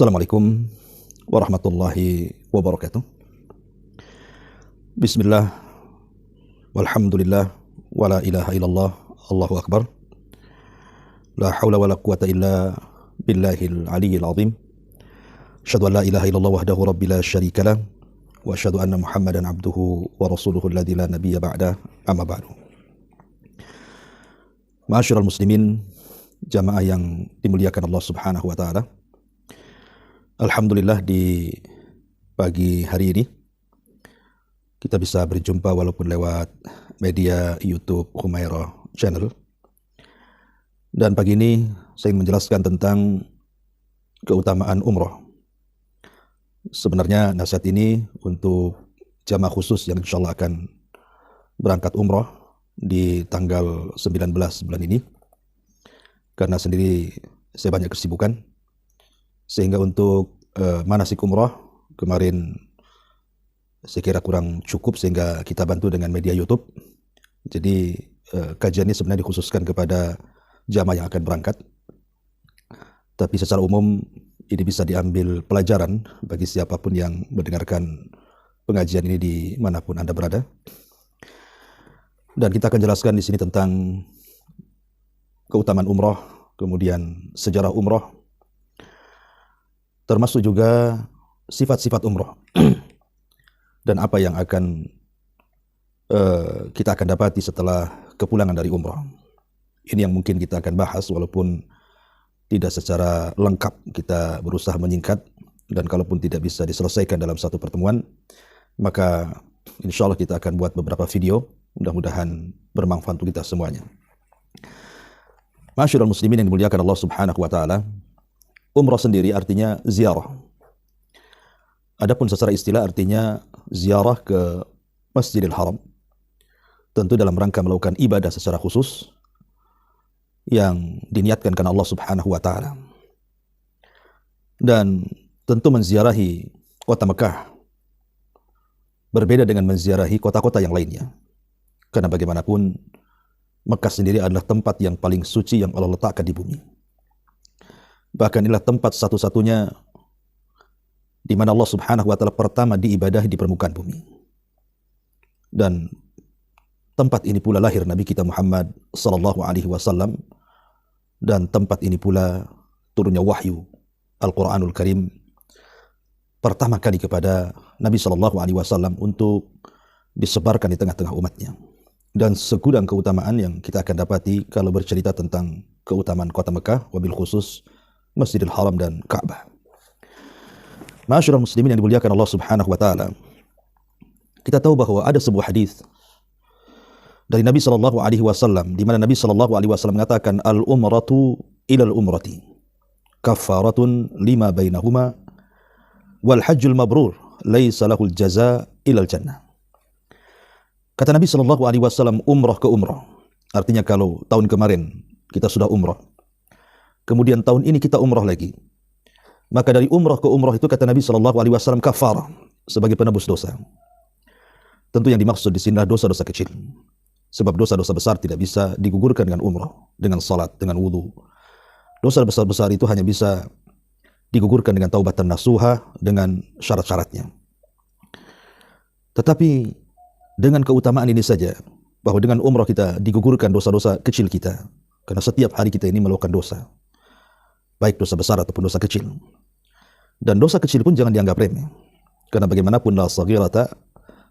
Assalamualaikum warahmatullahi wabarakatuh. Bismillah, walhamdulillah, wala ilaha illallah, Allahu akbar. La hawla wala quwata illa billahil aliyyil azim. Asyhadu an la ilaha illallah wahdahu rabbil la syarika lah, wa asyhadu anna Muhammadan abduhu wa rasuluhu alladzi la nabiyya ba'da, amma ba'du. Ma'asyiral muslimin, jamaah yang dimuliakan Allah Subhanahu wa taala. Alhamdulillah di pagi hari ini kita bisa berjumpa walaupun lewat media YouTube Humairah Channel. Dan pagi ini saya ingin menjelaskan tentang keutamaan umrah. Sebenarnya nasihat ini untuk jamaah khusus yang insya Allah akan berangkat umrah di tanggal 19 bulan ini. Karena sendiri saya banyak kesibukan. Sehingga untuk manasik umrah kemarin saya kira kurang cukup sehingga kita bantu dengan media YouTube. Jadi kajian ini sebenarnya dikhususkan kepada jamaah yang akan berangkat. Tapi secara umum ini bisa diambil pelajaran bagi siapapun yang mendengarkan pengajian ini di manapun Anda berada. Dan kita akan jelaskan di sini tentang keutamaan umrah, kemudian sejarah umrah, termasuk juga sifat-sifat umrah dan apa yang akan kita akan dapati setelah kepulangan dari umrah. Ini yang mungkin kita akan bahas walaupun tidak secara lengkap, kita berusaha menyingkat, dan kalaupun tidak bisa diselesaikan dalam satu pertemuan, maka insya Allah kita akan buat beberapa video, mudah-mudahan bermanfaat untuk kita semuanya. Ma'asyiral muslimin yang dimuliakan Allah Subhanahu wa taala, umrah sendiri artinya ziarah. Adapun secara istilah artinya ziarah ke Masjidil Haram. Tentu dalam rangka melakukan ibadah secara khusus yang diniatkan karena Allah Subhanahu wa taala. Dan tentu menziarahi kota Mekah berbeda dengan menziarahi kota-kota yang lainnya. Karena bagaimanapun Mekah sendiri adalah tempat yang paling suci yang Allah letakkan di bumi. Bahkan inilah tempat satu-satunya di mana Allah Subhanahu wa taala pertama diibadahi di permukaan bumi. Dan tempat ini pula lahir Nabi kita Muhammad sallallahu alaihi wasallam, dan tempat ini pula turunnya wahyu Al-Qur'anul Karim pertama kali kepada Nabi sallallahu alaihi wasallam untuk disebarkan di tengah-tengah umatnya. Dan segudang keutamaan yang kita akan dapati kalau bercerita tentang keutamaan kota Mekah, wabil khusus Masjidil Haram dan Ka'bah. Ma'asyiral muslimin yang dimuliakan Allah Subhanahu wa taala, kita tahu bahwa ada sebuah hadis dari Nabi sallallahu alaihi wasallam di mana Nabi sallallahu alaihi wasallam mengatakan al-umratu ila al-umrati kaffaratun lima bainahuma wal hajjul mabrur laisa lahul jazaa ila al-jannah. Kata Nabi sallallahu alaihi wasallam, umrah ke umrah. Artinya kalau tahun kemarin kita sudah umrah, kemudian tahun ini kita umrah lagi, maka dari umrah ke umrah itu kata Nabi sallallahu alaihi wasallam kafarah, sebagai penebus dosa. Tentu yang dimaksud di sini adalah dosa-dosa kecil. Sebab dosa-dosa besar tidak bisa digugurkan dengan umrah, dengan salat, dengan wudu. Dosa besar-besar itu hanya bisa digugurkan dengan taubatan nasuha, dengan syarat-syaratnya. Tetapi dengan keutamaan ini saja, bahwa dengan umrah kita digugurkan dosa-dosa kecil kita, karena setiap hari kita ini melakukan dosa, baik dosa besar ataupun dosa kecil. Dan dosa kecil pun jangan dianggap remeh, karena bagaimanapun la saghirata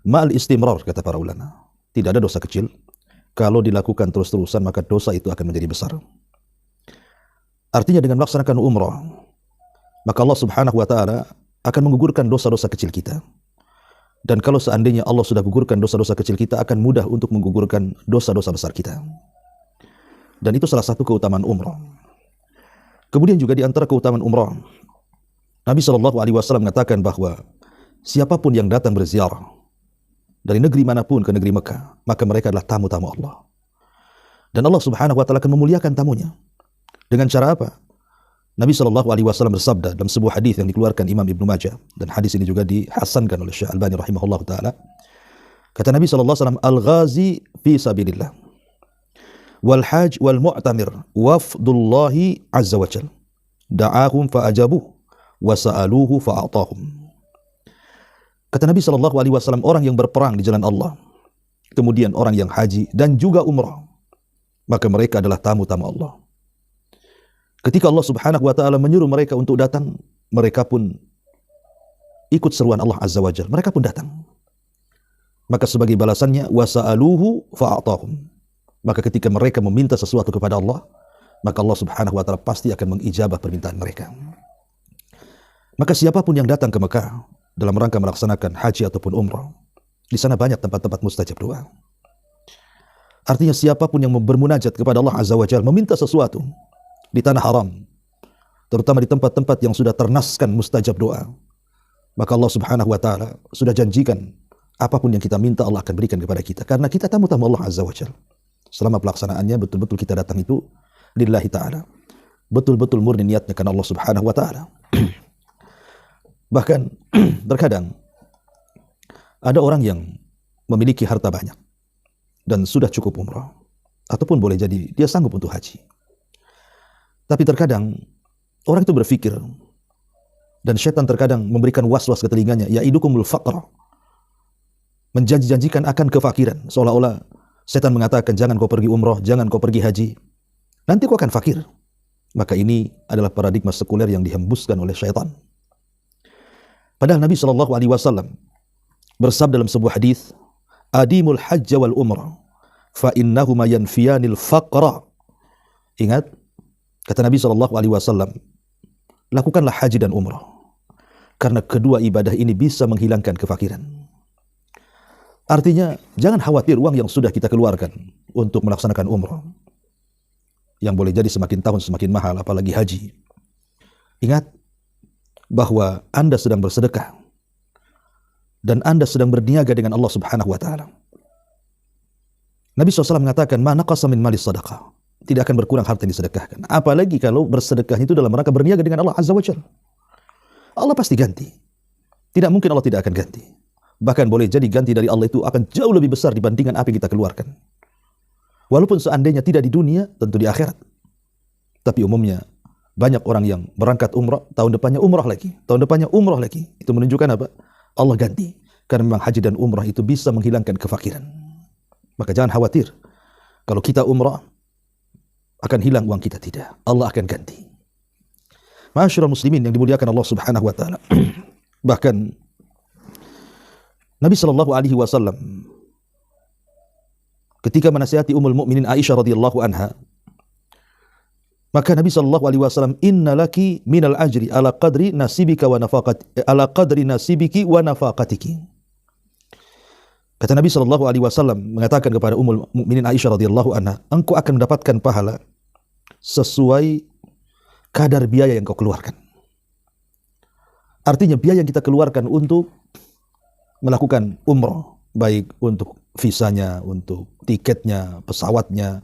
ma'al istimrar, kata para ulama. Tidak ada dosa kecil, kalau dilakukan terus-terusan maka dosa itu akan menjadi besar. Artinya dengan melaksanakan umrah, maka Allah Subhanahu wa taala akan menggugurkan dosa-dosa kecil kita. Dan kalau seandainya Allah sudah gugurkan dosa-dosa kecil kita, akan mudah untuk menggugurkan dosa-dosa besar kita. Dan itu salah satu keutamaan umrah. Kemudian juga di antara keutamaan umrah, Nabi sallallahu alaihi wasallam mengatakan bahwa siapapun yang datang berziarah dari negeri manapun ke negeri Mekah, maka mereka adalah tamu-tamu Allah. Dan Allah Subhanahu wa taala akan memuliakan tamunya. Dengan cara apa? Nabi sallallahu alaihi wasallam bersabda dalam sebuah hadis yang dikeluarkan Imam Ibnu Majah, dan hadis ini juga dihasankan oleh Syekh Albani rahimahullahu taala. Kata Nabi sallallahu alaihi wasallam, al-ghazi fi sabilillah wal haj wal mu'tamir wafdullahi azza wa jal da'ahum fa ajabuh wa sa'aluhu fa'atahum. Kata Nabi SAW, orang yang berperang di jalan Allah, kemudian orang yang haji dan juga umrah, maka mereka adalah tamu-tamu Allah. Ketika Allah Subhanahu wa taala menyuruh mereka untuk datang, mereka pun ikut seruan Allah Azza wa Jalla. Mereka pun datang. Maka sebagai balasannya, wasa'aluhu fa'atahum. Maka ketika mereka meminta sesuatu kepada Allah, maka Allah Subhanahu wa taala pasti akan mengijabah permintaan mereka. Maka siapapun yang datang ke Mekah dalam rangka melaksanakan haji ataupun umrah, di sana banyak tempat-tempat mustajab doa. Artinya siapapun yang bermunajat kepada Allah Azza wa Jalla, meminta sesuatu di tanah haram, terutama di tempat-tempat yang sudah ternaskan mustajab doa, maka Allah Subhanahu wa taala sudah janjikan apapun yang kita minta Allah akan berikan kepada kita, karena kita tamu-tamu Allah Azza wa Jalla. Selama pelaksanaannya betul-betul kita datang itu lillahi ta'ala, betul-betul murni niatnya karena Allah Subhanahu wa taala. Bahkan terkadang ada orang yang memiliki harta banyak dan sudah cukup umrah, ataupun boleh jadi dia sanggup untuk haji. Tapi terkadang orang itu berpikir, dan syaitan terkadang memberikan was-was ke telinganya, ya'idukumul faqra, menjanji-janjikan akan kefakiran, seolah-olah syaitan mengatakan jangan kau pergi umrah, jangan kau pergi haji, nanti kau akan fakir. Maka ini adalah paradigma sekuler yang dihembuskan oleh syaitan. Padahal Nabi SAW bersabda dalam sebuah hadis, adimul hajja wal umrah fa innahuma yanfiyanil faqra. Ingat, kata Nabi SAW, lakukanlah haji dan umrah, karena kedua ibadah ini bisa menghilangkan kefakiran. Artinya, jangan khawatir uang yang sudah kita keluarkan untuk melaksanakan umrah, yang boleh jadi semakin tahun semakin mahal, apalagi haji. Ingat bahwa Anda sedang bersedekah dan Anda sedang berniaga dengan Allah Subhanahu wa taala. Nabi SAW mengatakan, ma naqasa min mali sadaqah, tidak akan berkurang harta yang disedekahkan. Apalagi kalau bersedekah itu dalam rangka berniaga dengan Allah Azza wa Jalla. Allah pasti ganti. Tidak mungkin Allah tidak akan ganti. Bahkan boleh jadi ganti dari Allah itu akan jauh lebih besar dibandingkan apa yang kita keluarkan. Walaupun seandainya tidak di dunia, tentu di akhirat. Tapi umumnya banyak orang yang berangkat umrah, tahun depannya umrah lagi, tahun depannya umrah lagi. Itu menunjukkan apa? Allah ganti. Karena memang haji dan umrah itu bisa menghilangkan kefakiran. Maka jangan khawatir kalau kita umrah akan hilang uang kita, tidak. Allah akan ganti. Ma'asyiral muslimin yang dimuliakan Allah Subhanahu wa taala. Bahkan Nabi SAW ketika menasihati Ummul Mukminin Aisyah radhiyallahu anha, maka Nabi SAW, inna laki minal ajri ala qadri nasibika wa nafaqati, ala qadri nasibiki wa nafaqatiki. Kata Nabi SAW mengatakan kepada Ummul Mukminin Aisyah radhiyallahu anha, engkau akan mendapatkan pahala sesuai kadar biaya yang kau keluarkan. Artinya biaya yang kita keluarkan untuk melakukan umrah, baik untuk visanya, untuk tiketnya, pesawatnya,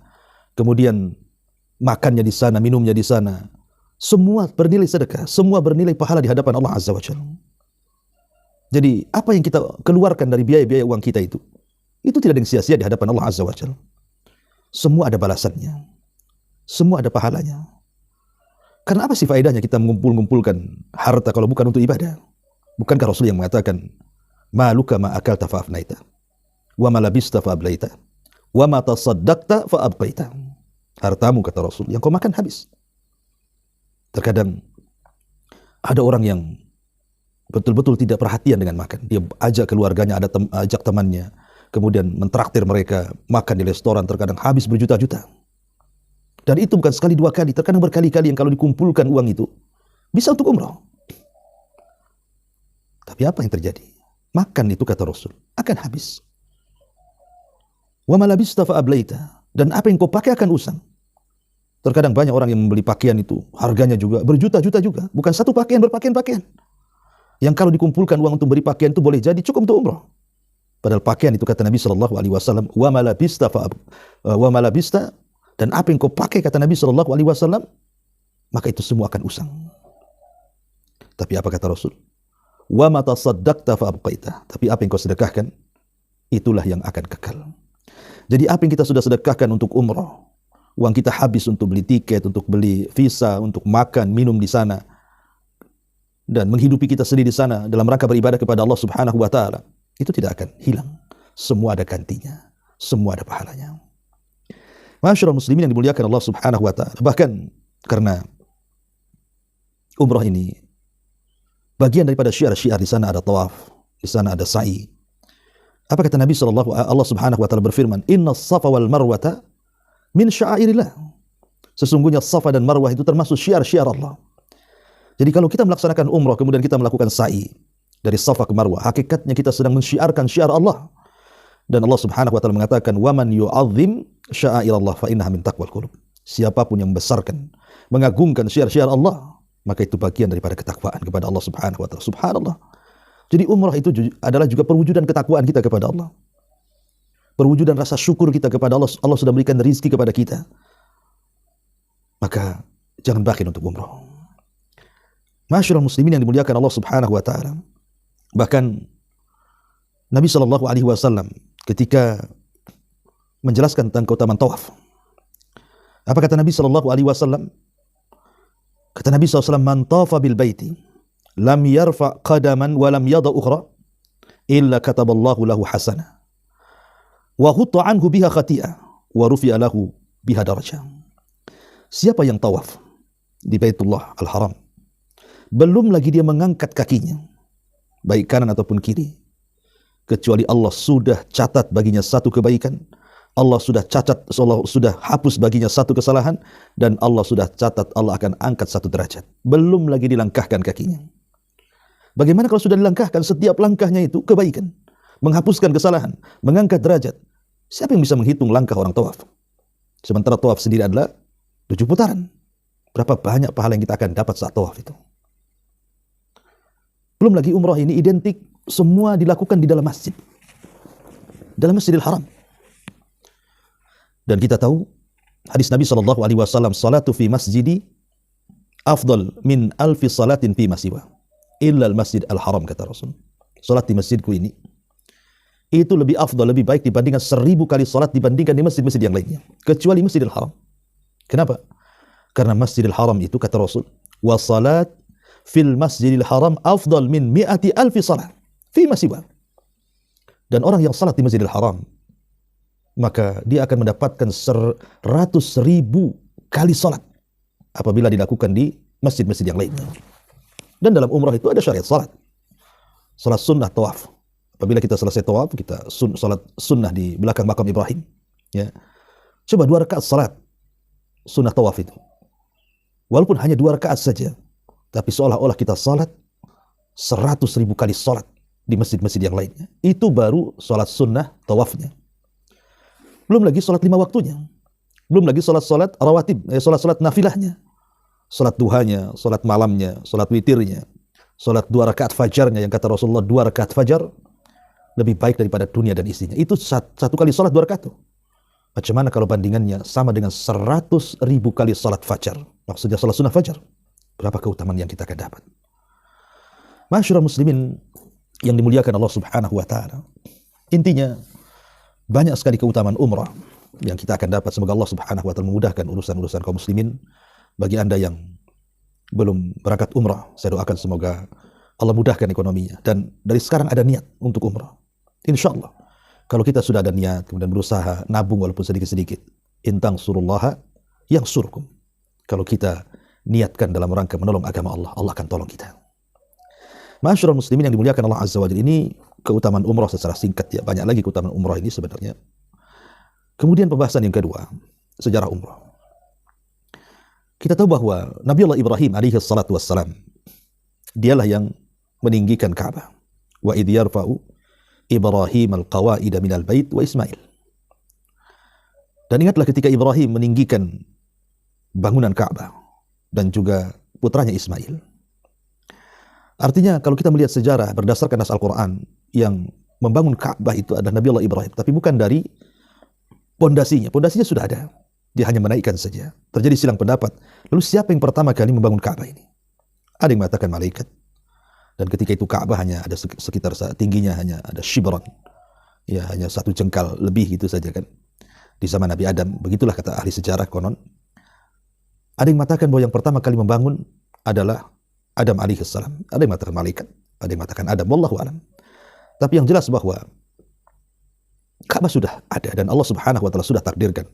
kemudian makannya di sana, minumnya di sana, semua bernilai sedekah, semua bernilai pahala di hadapan Allah Azza wa Jalla. Jadi apa yang kita keluarkan dari biaya-biaya uang kita itu tidak ada yang sia-sia di hadapan Allah Azza wa Jalla. Semua ada balasannya, semua ada pahalanya. Karena apa sih faedahnya kita mengumpulkan harta kalau bukan untuk ibadah? Bukankah Rasul yang mengatakan, maluka ma akalta fa afnaita, wa ma labista fa ablaita, wa ma tasaddaqta fa abqaita. Hartamu, kata Rasul, yang kau makan habis. Terkadang ada orang yang betul-betul tidak perhatian dengan makan. Dia ajak keluarganya, ajak temannya, kemudian mentraktir mereka makan di restoran, terkadang habis berjuta-juta. Dan itu bukan sekali dua kali, terkadang berkali-kali yang kalau dikumpulkan uang itu bisa untuk umrah. Tapi apa yang terjadi? Makan itu, kata Rasul, akan habis. Wa ma labista fa ablaita, dan apa yang kau pakai akan usang. Terkadang banyak orang yang membeli pakaian itu harganya juga berjuta-juta juga, bukan satu pakaian, berpakaian-pakaian. Yang kalau dikumpulkan uang untuk beli pakaian itu boleh jadi cukup untuk umrah. Padahal pakaian itu, kata Nabi SAW, wa ma labista, dan apa yang kau pakai, kata Nabi SAW, maka itu semua akan usang. Tapi apa kata Rasul? Wa ma tasaddaqta fa abqaita, tapi apa yang kau sedekahkan itulah yang akan kekal. Jadi apa yang kita sudah sedekahkan untuk umrah, uang kita habis untuk beli tiket, untuk beli visa, untuk makan, minum di sana, dan menghidupi kita sendiri di sana dalam rangka beribadah kepada Allah Subhanahu wa taala, itu tidak akan hilang. Semua ada gantinya, semua ada pahalanya. Masyaallah muslimin yang dimuliakan Allah Subhanahu wa taala. Bahkan karena umrah ini bagian daripada syiar-syiar, di sana ada tawaf, di sana ada sa'i. Apa kata Nabi Allah Subhanahu wa taala berfirman, "Innas safa wal marwata min sya'airillah." Sesungguhnya Safa dan Marwah itu termasuk syiar-syiar Allah. Jadi kalau kita melaksanakan umrah kemudian kita melakukan sa'i dari Safa ke Marwah, hakikatnya kita sedang mensyiarkan syiar Allah. Dan Allah Subhanahu wa taala mengatakan, "Wa man yu'azzim sya'airallah fa innaha min taqwal qulub." Siapapun yang membesarkan, mengagungkan syiar-syiar Allah, maka itu bagian daripada ketakwaan kepada Allah Subhanahu wa taala. Subhanallah. Jadi umrah itu adalah juga perwujudan ketakwaan kita kepada Allah. Perwujudan rasa syukur kita kepada Allah. Allah sudah berikan rezeki kepada kita. Maka jangan bakhil untuk umrah. Masyaallah muslimin yang dimuliakan Allah Subhanahu wa taala. Bahkan Nabi sallallahu alaihi wasallam ketika menjelaskan tentang keutamaan tawaf. Apa kata Nabi sallallahu alaihi wasallam? Kata Nabi sallallahu alaihi wasallam, "Man tafa bil baiti lam yarfa qadaman wa lam yada ukhra illa kataballahu lahu hasanah wa hutta anhu biha khati'ah wa rufi'a lahu biha darajah." Siapa yang tawaf di Baitullah Al-Haram, belum lagi dia mengangkat kakinya, baik kanan ataupun kiri, kecuali Allah sudah catat baginya satu kebaikan, Allah sudah catat, Allah sudah hapus baginya satu kesalahan, dan Allah sudah catat Allah akan angkat satu derajat. Belum lagi dilangkahkan kakinya. Bagaimana kalau sudah dilangkahkan, setiap langkahnya itu kebaikan, menghapuskan kesalahan, mengangkat derajat. Siapa yang bisa menghitung langkah orang tawaf? Sementara tawaf sendiri adalah 7 putaran. Berapa banyak pahala yang kita akan dapat saat tawaf itu. Belum lagi umrah ini identik semua dilakukan di dalam masjid. Dalam Masjidil Haram. Dan kita tahu hadis Nabi sallallahu alaihi wasallam, "Salatu fi masjidi afdal min alfi salatin fi masiwa illa al-Masjid al-Haram," kata Rasul. Salat di masjidku ini itu lebih afdal, lebih baik dibandingkan 1000 kali salat dibandingkan di masjid-masjid yang lainnya, kecuali Masjidil Haram. Kenapa? Karena Masjidil Haram itu kata Rasul, "Wa salat fil Masjidil Haram afdal min mi'ati alfi salat fi masiwa." Dan orang yang salat di Masjidil Haram, maka dia akan mendapatkan 100.000 kali salat apabila dilakukan di masjid-masjid yang lainnya. Dan dalam umrah itu ada syariat salat. Salat sunnah tawaf. Apabila kita selesai tawaf, kita salat sunnah di belakang makam Ibrahim. Ya. Coba 2 rakaat salat sunnah tawaf itu. Walaupun hanya 2 rakaat saja, tapi seolah-olah kita salat 100.000 kali salat di masjid-masjid yang lainnya. Itu baru salat sunnah tawafnya. Belum lagi salat 5 waktunya. Belum lagi salat-salat rawatib, salat-salat nafilahnya. Salat duhanya, salat malamnya, salat witirnya, salat 2 rakaat fajarnya, yang kata Rasulullah 2 rakaat fajar lebih baik daripada dunia dan isinya. Itu satu kali salat 2 rakaat tuh. Macam mana kalau bandingannya sama dengan 100.000 kali salat fajar? Maksudnya salat sunnah fajar. Berapa keutamaan yang kita akan dapat? Masyaallah muslimin yang dimuliakan Allah Subhanahu wa taala. Intinya banyak sekali keutamaan umrah yang kita akan dapat. Semoga Allah Subhanahu wa taala memudahkan urusan-urusan kaum muslimin. Bagi Anda yang belum berangkat umrah, saya doakan semoga Allah mudahkan ekonominya, dan dari sekarang ada niat untuk umrah. Insyaallah. Kalau kita sudah ada niat, kemudian berusaha nabung walaupun sedikit-sedikit, intang surullaha yang surkum. Kalau kita niatkan dalam rangka menolong agama Allah, Allah akan tolong kita. Masyaallah muslimin yang dimuliakan Allah Azza wa Jalla, ini keutamaan umrah secara singkat ya. Banyak lagi keutamaan umrah ini sebenarnya. Kemudian pembahasan yang kedua, sejarah umrah. Kita tahu bahwa Nabi Allah Ibrahim alaihi salatu wassalam, dialah yang meninggikan Ka'bah. Wa idh yarfa'u Ibrahim al-qawaida minal bait wa Ismail. Dan ingatlah ketika Ibrahim meninggikan bangunan Ka'bah dan juga putranya Ismail. Artinya kalau kita melihat sejarah berdasarkan nas Al-Quran, yang membangun Ka'bah itu adalah Nabi Allah Ibrahim, tapi bukan dari pondasinya. Pondasinya sudah ada, dia hanya menaikkan saja. Terjadi silang pendapat. Lalu siapa yang pertama kali membangun Ka'bah ini? Ada yang mengatakan malaikat. Dan ketika itu Ka'bah hanya ada sekitar tingginya hanya ada shibran, ya hanya 1 jengkal lebih gitu saja kan. Di zaman Nabi Adam, begitulah kata ahli sejarah konon. Ada yang mengatakan bahwa yang pertama kali membangun adalah Adam alaihissalam. Ada yang mengatakan malaikat, ada yang mengatakan Adam, wallahu alam. Tapi yang jelas bahwa Ka'bah sudah ada dan Allah Subhanahu wa taala sudah takdirkan.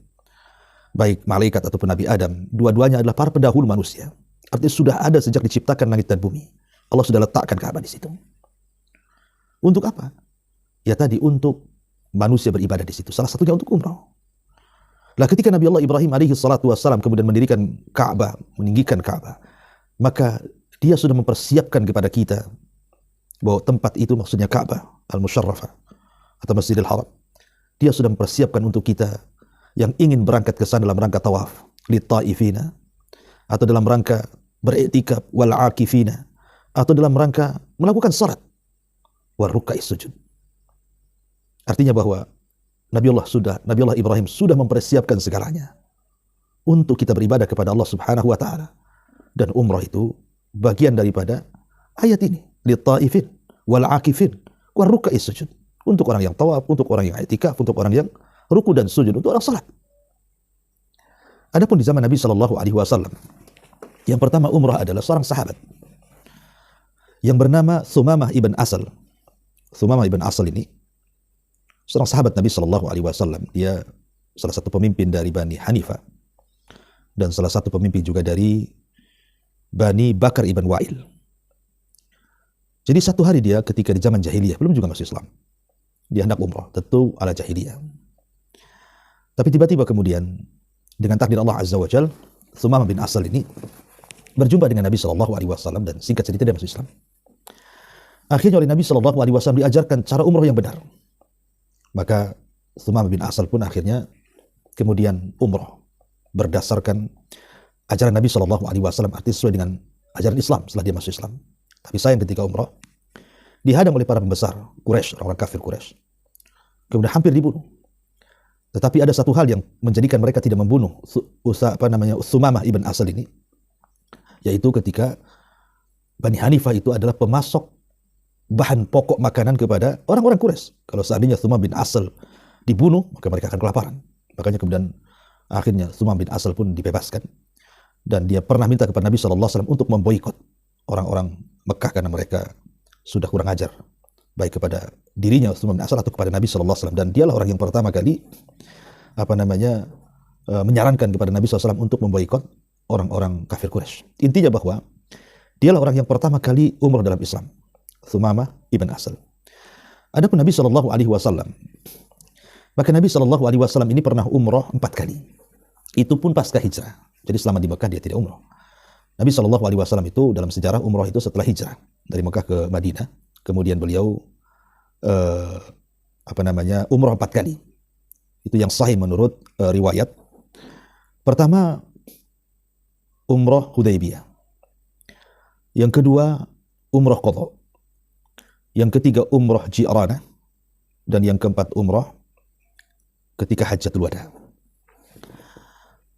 Baik malaikat ataupun Nabi Adam, dua-duanya adalah para pendahulu manusia. Artinya sudah ada sejak diciptakan langit dan bumi. Allah sudah letakkan Ka'bah di situ. Untuk apa? Ya tadi untuk manusia beribadah di situ. Salah satunya untuk umrah. Lah ketika Nabi Allah Ibrahim alaihi salatu wassalam kemudian mendirikan Ka'bah, meninggikan Ka'bah, maka dia sudah mempersiapkan kepada kita bahwa tempat itu maksudnya Ka'bah al-Musyarrafah atau Masjidil Haram. Dia sudah mempersiapkan untuk kita yang ingin berangkat ke sana dalam rangka tawaf, lit-taifina, atau dalam rangka beriktikaf wal akifina, atau dalam rangka melakukan salat wal ruk'is sujud. Artinya bahwa Nabi Allah Ibrahim sudah mempersiapkan segalanya untuk kita beribadah kepada Allah Subhanahu wa taala. Dan umrah itu bagian daripada ayat ini, lit-taifin wal akifin wal ruk'is sujud. Untuk orang yang tawaf, untuk orang yang i'tikaf, untuk orang yang ruku dan sujud, untuk orang salat. Adapun di zaman Nabi sallallahu alaihi wasallam, yang pertama umrah adalah seorang sahabat yang bernama Thumamah ibn Asal. Thumamah ibn Asal ini seorang sahabat Nabi sallallahu alaihi wasallam. Dia salah satu pemimpin dari Bani Hanifah dan salah satu pemimpin juga dari Bani Bakar ibn Wa'il. Jadi satu hari dia ketika di zaman jahiliyah, belum juga masuk Islam, dia hendak umrah, tentu ala jahiliyah. Tapi tiba-tiba kemudian dengan takdir Allah Azza wa Jal, Thumamah bin Asal ini berjumpa dengan Nabi sallallahu alaihi wasallam dan singkat cerita dia masuk Islam. Akhirnya oleh Nabi sallallahu alaihi wasallam diajarkan cara umrah yang benar. Maka Thumamah bin Asal pun akhirnya kemudian umrah berdasarkan ajaran Nabi sallallahu alaihi wasallam, artinya sesuai dengan ajaran Islam setelah dia masuk Islam. Tapi sayang ketika umrah dihadang oleh para pembesar Quraisy, orang-orang kafir Quraisy. Kemudian hampir dibunuh. Tetapi ada satu hal yang menjadikan mereka tidak membunuh Thumamah ibn Asal ini, yaitu ketika Bani Hanifah itu adalah pemasok bahan pokok makanan kepada orang-orang Quraisy. Kalau seandainya Thumamah bin Asal dibunuh, maka mereka akan kelaparan. Makanya kemudian akhirnya Thumamah bin Asal pun dibebaskan. Dan dia pernah minta kepada Nabi SAW untuk memboikot orang-orang Mekah karena mereka sudah kurang ajar, baik kepada dirinya Thumamah bin Asal atau kepada Nabi SAW. Dan dialah orang yang pertama kali menyarankan kepada Nabi SAW untuk memboikot orang-orang kafir Quraisy. Intinya bahwa dialah orang yang pertama kali umrah dalam Islam, Thumamah ibn Asal. Adapun Nabi SAW, maka Nabi SAW ini pernah umrah 4 kali. Itu pun pasca hijrah. Jadi selama di Mekah dia tidak umrah. Nabi SAW itu dalam sejarah umrah itu setelah hijrah dari Mekah ke Madinah. Kemudian beliau umrah 4 kali. Itu yang sahih menurut riwayat. Pertama, umrah Hudaybiyah. Yang kedua, umrah Qadha. Yang ketiga, umrah Ji'ranah. Dan yang keempat, umrah ketika Hajjatul Wada.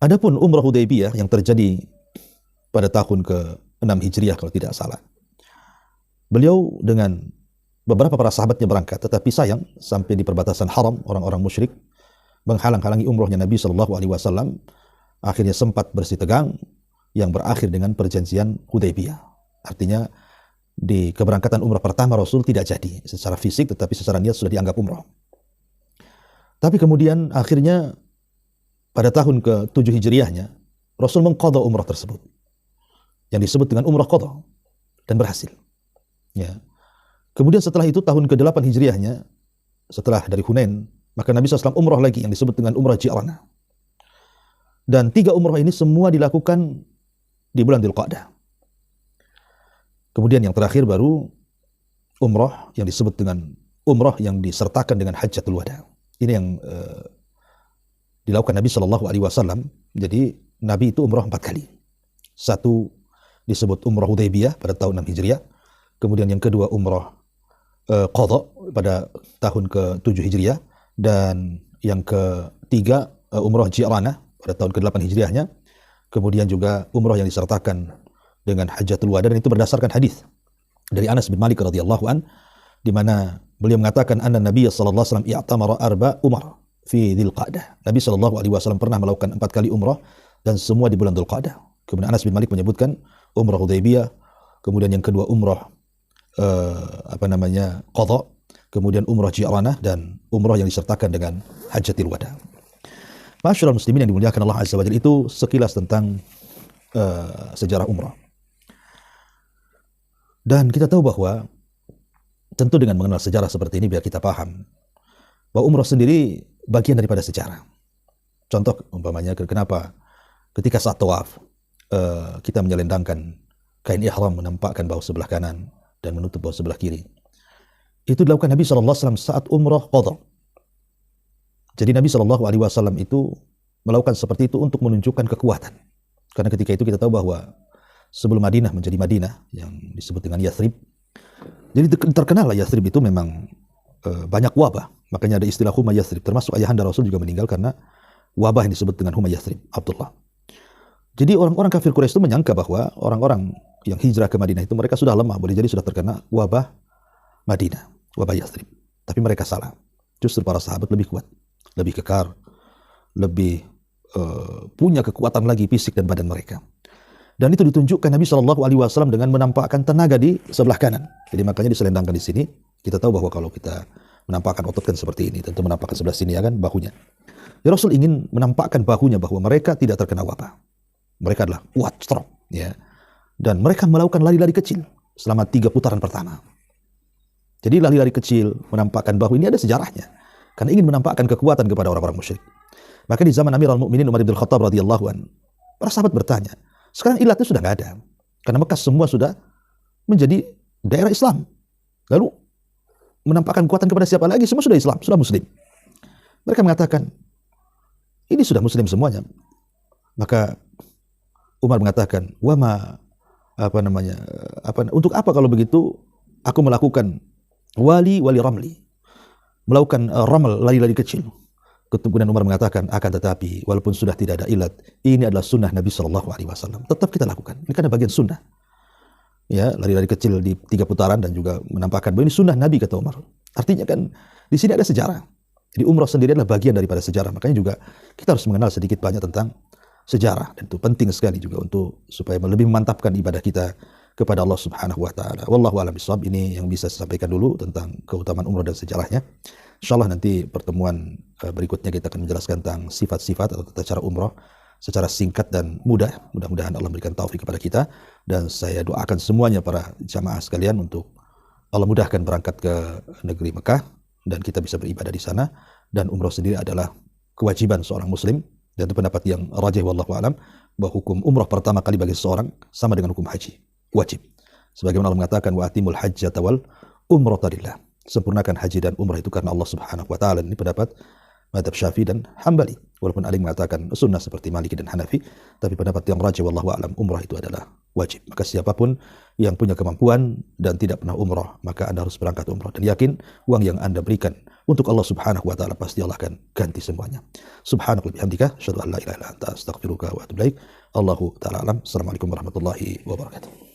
Adapun umrah Hudaybiyah yang terjadi pada tahun ke-6 Hijriah kalau tidak salah, beliau dengan beberapa para sahabatnya berangkat, tetapi sayang sampai di perbatasan haram orang-orang musyrik menghalang-halangi umrohnya Nabi SAW. Akhirnya sempat bersih tegang yang berakhir dengan perjanjian Hudaybiyah. Artinya di keberangkatan umrah pertama Rasul tidak jadi secara fisik, tetapi secara niat sudah dianggap umrah. Tapi kemudian akhirnya pada tahun ke-7 Hijriahnya Rasul mengqadha umrah tersebut yang disebut dengan umrah qadha dan berhasil. Ya. Kemudian setelah itu tahun ke-8 Hijriahnya, setelah dari Hunain, maka Nabi SAW umrah lagi yang disebut dengan umrah Ji'ranah. Dan 3 umrah ini semua dilakukan di bulan Dzulqa'dah. Kemudian yang terakhir baru umrah yang disebut dengan umrah yang disertakan dengan Hajjatul Wada. Ini yang dilakukan Nabi SAW. Jadi Nabi itu umrah 4 kali. Satu disebut umrah Hudaybiyah pada tahun 6 Hijriah. Kemudian yang kedua umrah Qadha pada tahun ke-7 Hijriah. Dan yang ketiga umrah Ji'ranah pada tahun ke-8 Hijriahnya. Kemudian juga umrah yang disertakan dengan Hajjatul Wada, dan itu berdasarkan hadis dari Anas bin Malik radhiyallahu an, di mana beliau mengatakan anna Nabi sallallahu alaihi wasallam i'tamara 4 umrah fi Dzulqa'dah. Nabi sallallahu alaihi wasallam pernah melakukan 4 kali umrah dan semua di bulan Dzulqa'dah. Kemudian Anas bin Malik menyebutkan umrah Hudaybiyah, kemudian yang kedua umrah qadha, kemudian umrah ji'ranah, dan umrah yang disertakan dengan hajjatil wada. Masyaallah muslimin yang dimuliakan Allah Azza wa Jalla, itu sekilas tentang sejarah umrah. Dan kita tahu bahwa tentu dengan mengenal sejarah seperti ini biar kita paham bahwa umrah sendiri bagian daripada sejarah. Contoh umpamanya kenapa ketika saat tawaf kita menyelendangkan kain ihram menampakkan bahu sebelah kanan dan menutup bahu sebelah kiri. Itu dilakukan Nabi SAW saat umrah qadha. Jadi Nabi SAW itu melakukan seperti itu untuk menunjukkan kekuatan. Karena ketika itu kita tahu bahwa sebelum Madinah menjadi Madinah yang disebut dengan Yathrib, jadi terkenal Yathrib itu memang banyak wabah. Makanya ada istilah Huma Yathrib. Termasuk ayahanda Rasul juga meninggal karena wabah yang disebut dengan Huma Yathrib, Abdullah. Jadi orang-orang kafir Quraisy itu menyangka bahwa orang-orang yang hijrah ke Madinah itu mereka sudah lemah, boleh jadi sudah terkena wabah Madinah, wabah Yathrib. Tapi mereka salah. Justru para sahabat lebih kuat, lebih kekar, lebih punya kekuatan lagi fisik dan badan mereka. Dan itu ditunjukkan Nabi SAW dengan menampakkan tenaga di sebelah kanan. Jadi makanya diselendangkan di sini. Kita tahu bahwa kalau kita menampakkan otot kan seperti ini, tentu menampakkan sebelah sini ya kan, bahunya. Ya, Rasul ingin menampakkan bahunya bahwa mereka tidak terkena wabah. Mereka adalah kuat, strong, ya. Dan mereka melakukan lari-lari kecil selama 3 putaran pertama. Jadi lari-lari kecil menampakkan bahu ini ada sejarahnya. Karena ingin menampakkan kekuatan kepada orang-orang musyrik. Maka di zaman Amirul Mukminin Umar bin Khattab radhiyallahu anhu, para sahabat bertanya, sekarang ilatnya sudah nggak ada. Karena Mekah semua sudah menjadi daerah Islam. Lalu menampakkan kekuatan kepada siapa lagi? Semua sudah Islam, sudah Muslim. Mereka mengatakan, ini sudah Muslim semuanya. Maka Umar mengatakan, untuk apa kalau begitu aku melakukan wali ramli, melakukan ramal, lari-lari kecil. Kemudian Umar mengatakan, akan tetapi walaupun sudah tidak ada ilat, ini adalah sunnah Nabi SAW. Tetap kita lakukan. Ini karena bagian sunnah. Ya, lari-lari kecil di 3 putaran dan juga menampakkan bahwa ini sunnah Nabi, kata Umar. Artinya kan di sini ada sejarah. Jadi umrah sendiri adalah bagian daripada sejarah. Makanya juga kita harus mengenal sedikit banyak tentang sejarah, dan itu penting sekali juga untuk supaya lebih memantapkan ibadah kita kepada Allah Subhanahu wa taala. Wallahu a'lam bishawab. Ini yang bisa saya sampaikan dulu tentang keutamaan umrah dan sejarahnya. Insyaallah nanti pertemuan berikutnya kita akan menjelaskan tentang sifat-sifat atau tata cara umrah secara singkat dan mudah. Mudah-mudahan Allah memberikan taufik kepada kita, dan saya doakan semuanya para jamaah sekalian untuk Allah mudahkan berangkat ke negeri Mekah dan kita bisa beribadah di sana. Dan umrah sendiri adalah kewajiban seorang muslim, dan itu pendapat yang rajih wallahu a'lam, bahwa hukum umrah pertama kali bagi seseorang sama dengan hukum haji, wajib. Sebagaimana Allah mengatakan, wa atimul hajjata wal umrata lillah. Sempurnakan haji dan umrah itu karena Allah Subhanahu wa taala. Ini pendapat mazhab Syafi'i dan Hambali. Walaupun ada yang mengatakan sunnah seperti Maliki dan Hanafi, tapi pendapat yang rajih wallahu a'lam, umrah itu adalah wajib. Maka siapapun yang punya kemampuan dan tidak pernah umrah, maka Anda harus berangkat umrah, dan yakin uang yang Anda berikan untuk Allah Subhanahu wa taala pasti Allah akan ganti semuanya. Subhanaka bihamdika asyhadu an la ilaha illa anta astaghfiruka wa atubu ilaik. Allahu taala alam. Assalamualaikum warahmatullahi wabarakatuh.